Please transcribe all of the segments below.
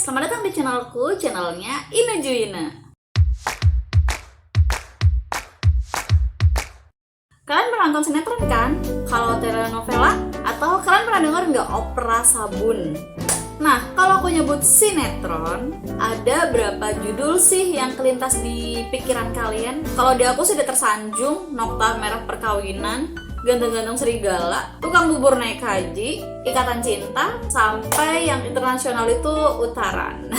selamat datang di channelku, channelnya Ina Juina. Kalian pernah nonton sinetron kan? Kalau telenovela? Atau kalian pernah dengar nggak opera sabun? Nah, kalau aku nyebut sinetron, ada berapa judul sih yang kelintas di pikiran kalian? Kalau di aku sih udah tersanjung, Nokta Merah Perkawinan, Ganteng-Ganteng Serigala, Tukang Bubur Naik Haji, Ikatan Cinta, sampai yang internasional itu Utaran.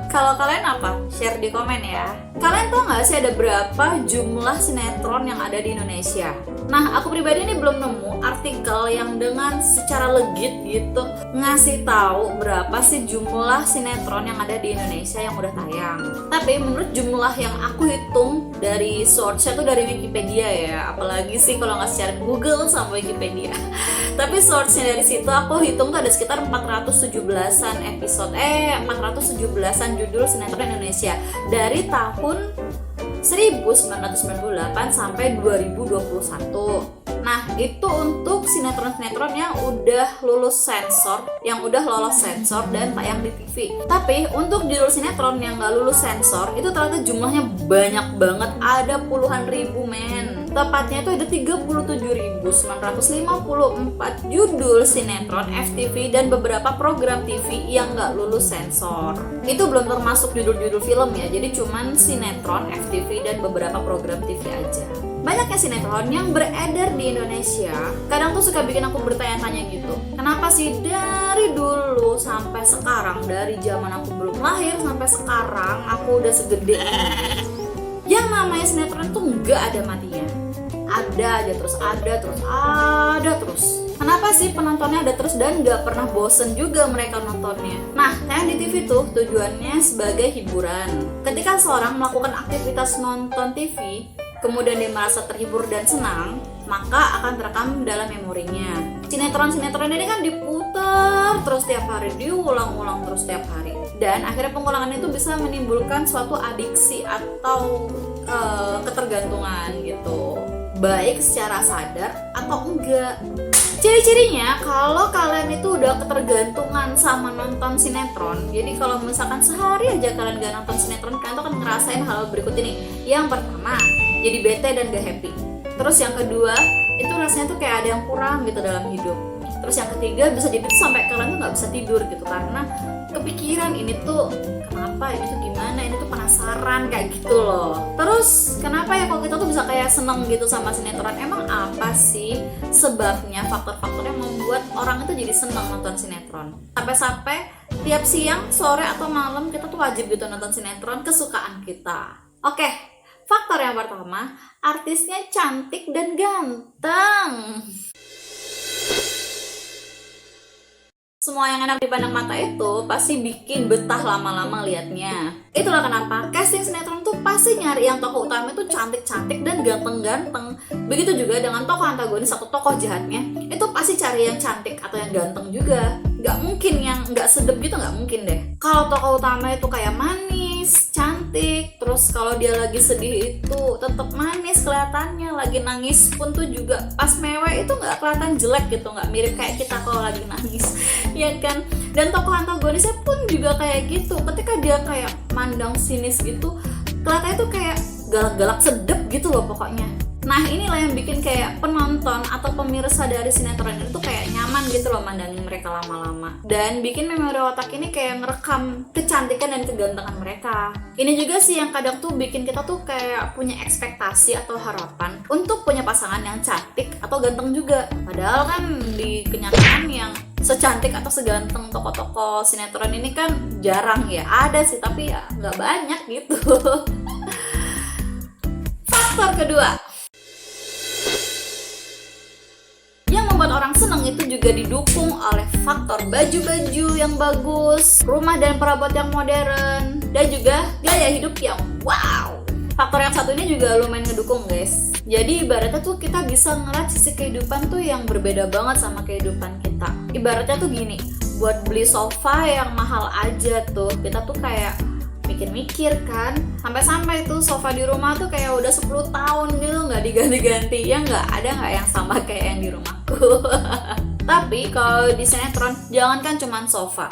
Kalau kalian apa? Share di komen ya. Kalian tau gak sih ada berapa jumlah sinetron yang ada di Indonesia? Nah, aku pribadi ini belum nemu artikel yang dengan secara legit gitu ngasih tahu berapa sih jumlah sinetron yang ada di Indonesia yang udah tayang. Tapi menurut jumlah yang aku hitung dari source-nya tuh dari Wikipedia ya, apalagi sih kalau nggak secara Google sama Wikipedia. Tapi source-nya dari situ aku hitung tuh ada sekitar 417-an episode 417-an judul sinetron Indonesia dari tahun 1998 sampai 2021. Nah, itu untuk sinetron-sinetron yang udah lulus sensor, yang udah lolos sensor dan tayang di TV. Tapi untuk judul sinetron yang gak lulus sensor, itu ternyata jumlahnya banyak banget, ada puluhan ribu men. Tepatnya itu ada 37.954 judul sinetron FTV dan beberapa program TV yang gak lulus sensor. Itu belum termasuk judul-judul film ya, jadi cuman sinetron, FTV, dan beberapa program TV aja. Banyaknya sinetron yang beredar di Indonesia kadang tuh suka bikin aku bertanya-tanya gitu, kenapa sih dari dulu sampai sekarang, dari zaman aku belum lahir sampai sekarang aku udah segede ini, yang namanya sinetron tuh nggak ada matinya, ada aja terus, ada terus. Kenapa sih penontonnya ada terus dan nggak pernah bosen juga mereka nontonnya? Nah, tayang di TV tuh tujuannya sebagai hiburan. Ketika seorang melakukan aktivitas nonton TV, kemudian dia merasa terhibur dan senang, maka akan terekam dalam memorinya. Sinetron-sinetron ini kan diputar terus tiap hari, diulang-ulang terus tiap hari. Dan akhirnya pengulangan itu bisa menimbulkan suatu adiksi atau ketergantungan gitu, baik secara sadar atau enggak. Ciri-cirinya kalau kalian itu udah ketergantungan sama nonton sinetron, jadi kalau misalkan sehari aja kalian gak nonton sinetron, kalian tuh akan ngerasain hal berikut ini. Yang pertama, jadi bete dan gak happy. Terus yang kedua, itu rasanya tuh kayak ada yang kurang gitu dalam hidup. Terus yang ketiga, bisa jadi tuh sampai kalian tuh gak bisa tidur gitu, karena kepikiran ini tuh kenapa, ini tuh gimana, ini tuh penasaran kayak gitu loh. Terus kenapa ya kalau kita tuh bisa kayak seneng gitu sama sinetron? Emang apa sih sebabnya, faktor-faktor yang membuat orang itu jadi seneng nonton sinetron? Sampai-sampai tiap siang, sore atau malam kita tuh wajib gitu nonton sinetron kesukaan kita. Oke, faktor yang pertama, artisnya cantik dan ganteng. Semua yang enak dipandang mata itu pasti bikin betah lama-lama liatnya. Itulah kenapa casting sinetron tuh pasti nyari yang tokoh utama itu cantik-cantik dan ganteng-ganteng. Begitu juga dengan tokoh antagonis atau tokoh jahatnya, itu pasti cari yang cantik atau yang ganteng juga. Gak mungkin yang gak sedep gitu, gak mungkin deh. Kalau tokoh utama itu kayak manis, cantik, terus kalau dia lagi sedih itu tetap manis kelihatannya, lagi nangis pun tuh juga pas mewek itu gak kelihatan jelek gitu, gak mirip kayak kita kalau lagi nangis. Ya kan? Dan tokoh antagonisnya pun juga kayak gitu. Ketika dia kayak mandang sinis gitu, kelihatannya tuh kayak galak-galak sedep gitu loh pokoknya. Nah, inilah yang bikin kayak penonton atau pemirsa dari sinetron itu kayak nyaman gitu loh mandangin mereka lama-lama. Dan bikin memori otak ini kayak ngerekam kecantikan dan kegantengan mereka. Ini juga sih yang kadang tuh bikin kita tuh kayak punya ekspektasi atau harapan untuk punya pasangan yang cantik atau ganteng juga. Padahal kan di kenyataan yang secantik atau seganteng tokoh-tokoh sinetron ini kan jarang ya. Ada sih tapi ya nggak banyak gitu. Faktor kedua yang membuat orang seneng itu juga didukung oleh faktor baju-baju yang bagus, rumah dan perabot yang modern, dan juga gaya hidup yang wow. Faktor yang satu ini juga lumayan ngedukung guys. Jadi ibaratnya tuh kita bisa ngeliat sisi kehidupan tuh yang berbeda banget sama kehidupan kita. Ibaratnya tuh gini, buat beli sofa yang mahal aja tuh kita tuh kayak mikir-mikir kan, sampai-sampai tuh sofa di rumah tuh kayak udah 10 tahun gitu nggak diganti-ganti. Ya nggak ada nggak yang sama kayak yang di rumahku. Tapi kalau di sinetron jangankan cuman sofa,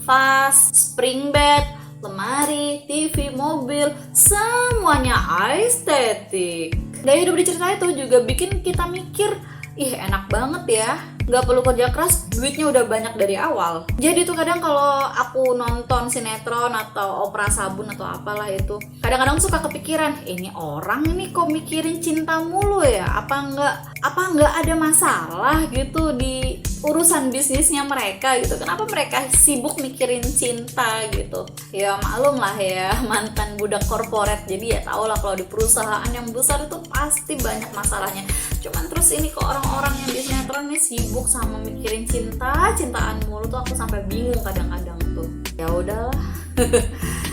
vas, spring bed, lemari, TV, mobil, semuanya estetik. Gaya hidup di cerita itu juga bikin kita mikir, ih enak banget ya, nggak perlu kerja keras, duitnya udah banyak dari awal. Jadi tuh kadang kalau aku nonton sinetron atau opera sabun atau apalah itu, kadang-kadang suka kepikiran, ini orang ini kok mikirin cinta mulu ya? Apa nggak ada masalah gitu di urusan bisnisnya mereka gitu? Kenapa mereka sibuk mikirin cinta gitu? Ya maklum lah ya, mantan budak korporat, jadi ya tau lah kalau di perusahaan yang besar itu pasti banyak masalahnya. Cuman terus ini kok orang-orang yang di sinetron ini sibuk sama mikirin cintaan mulu tuh, aku sampai bingung kadang-kadang tuh. Ya udahlah,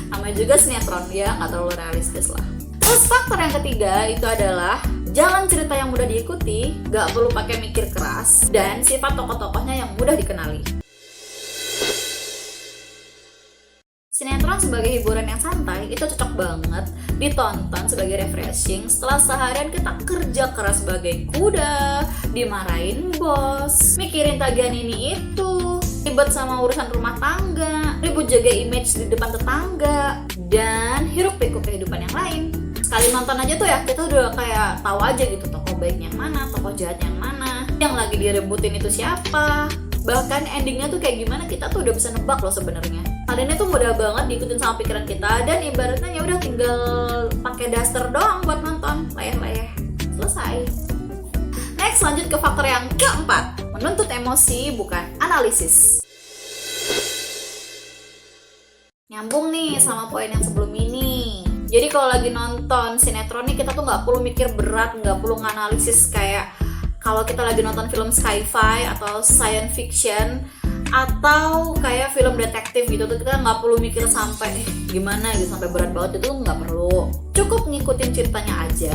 namanya juga sinetron ya, nggak terlalu realistis lah. Terus faktor yang ketiga itu adalah jalan cerita yang mudah diikuti, nggak perlu pakai mikir keras, dan sifat tokoh-tokohnya yang mudah dikenali. Sinetron sebagai hiburan yang santai itu cocok banget ditonton sebagai refreshing setelah seharian kita kerja keras sebagai kuda, dimarahin bos, mikirin tagihan ini itu, ribet sama urusan rumah tangga, ribut jaga image di depan tetangga, dan hiruk pikuk kehidupan yang lain. Sekali nonton aja tuh ya kita udah kayak tahu aja gitu tokoh baiknya yang mana, tokoh jahatnya yang mana, yang lagi direbutin itu siapa. Bahkan endingnya tuh kayak gimana kita tuh udah bisa nebak loh sebenarnya. Hal ini tuh mudah banget diikutin sama pikiran kita, dan ibaratnya ya udah tinggal pakai daster doang buat nonton, layeh-layeh, selesai. Next, lanjut ke faktor yang keempat, menuntut emosi bukan analisis. Nyambung nih sama poin yang sebelum ini. Jadi kalau lagi nonton sinetron nih kita tuh nggak perlu mikir berat, nggak perlu nganalisis kayak kalau kita lagi nonton film sci-fi atau science fiction atau kayak film detektif gitu tuh kita nggak perlu mikir sampai gimana gitu, sampai berat banget, itu nggak perlu. Cukup ngikutin ceritanya aja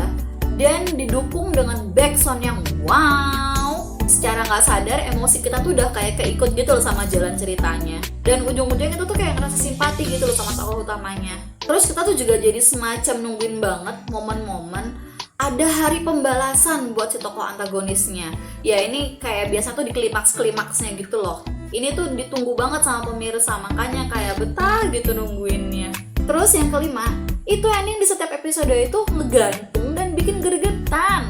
dan didukung dengan backsound yang wow. Secara nggak sadar emosi kita tuh udah kayak keikut gitu loh sama jalan ceritanya, dan ujung-ujungnya kita tuh kayak ngerasa simpati gitu loh sama tokoh utamanya. Terus kita tuh juga jadi semacam nungguin banget momen-momen ada hari pembalasan buat si tokoh antagonisnya. Ya ini kayak biasa tuh di klimaks-klimaksnya gitu loh. Ini tuh ditunggu banget sama pemirsa, makanya kayak betah gitu nungguinnya. Terus yang kelima, itu ending di setiap episode itu ngegantung dan bikin gregetan.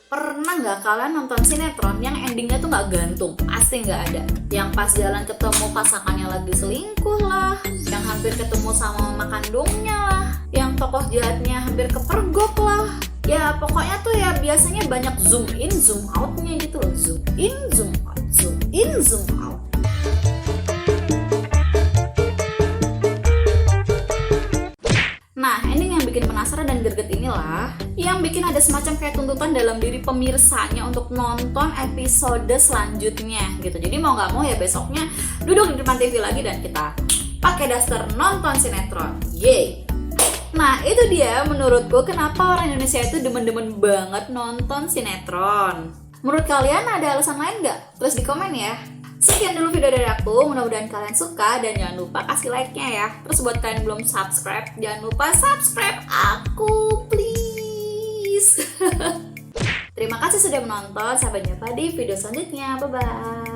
Pernah nggak kalian nonton sinetron yang endingnya tuh nggak gantung? Pasti nggak ada. Yang pas jalan ketemu pasangannya lagi selingkuh lah, yang hampir ketemu sama mama kandungnya lah, yang tokoh jahatnya hampir kepergok lah. Ya pokoknya tuh ya biasanya banyak zoom in zoom outnya gitu loh. Zoom in zoom out, zoom in zoom out. Nah, ending yang bikin penasaran dan greget inilah yang bikin ada semacam kayak tuntutan dalam diri pemirsanya untuk nonton episode selanjutnya gitu. Jadi mau nggak mau ya besoknya duduk di depan TV lagi dan kita pakai daster nonton sinetron. Yeay. Nah itu dia menurutku kenapa orang Indonesia itu demen-demen banget nonton sinetron. Menurut kalian ada alasan lain nggak? Tulis di komen ya. Sekian dulu video dari aku, mudah-mudahan kalian suka dan jangan lupa kasih like-nya ya. Terus buat kalian yang belum subscribe, jangan lupa subscribe aku please. Terima kasih sudah menonton, sampai jumpa di video selanjutnya, bye-bye.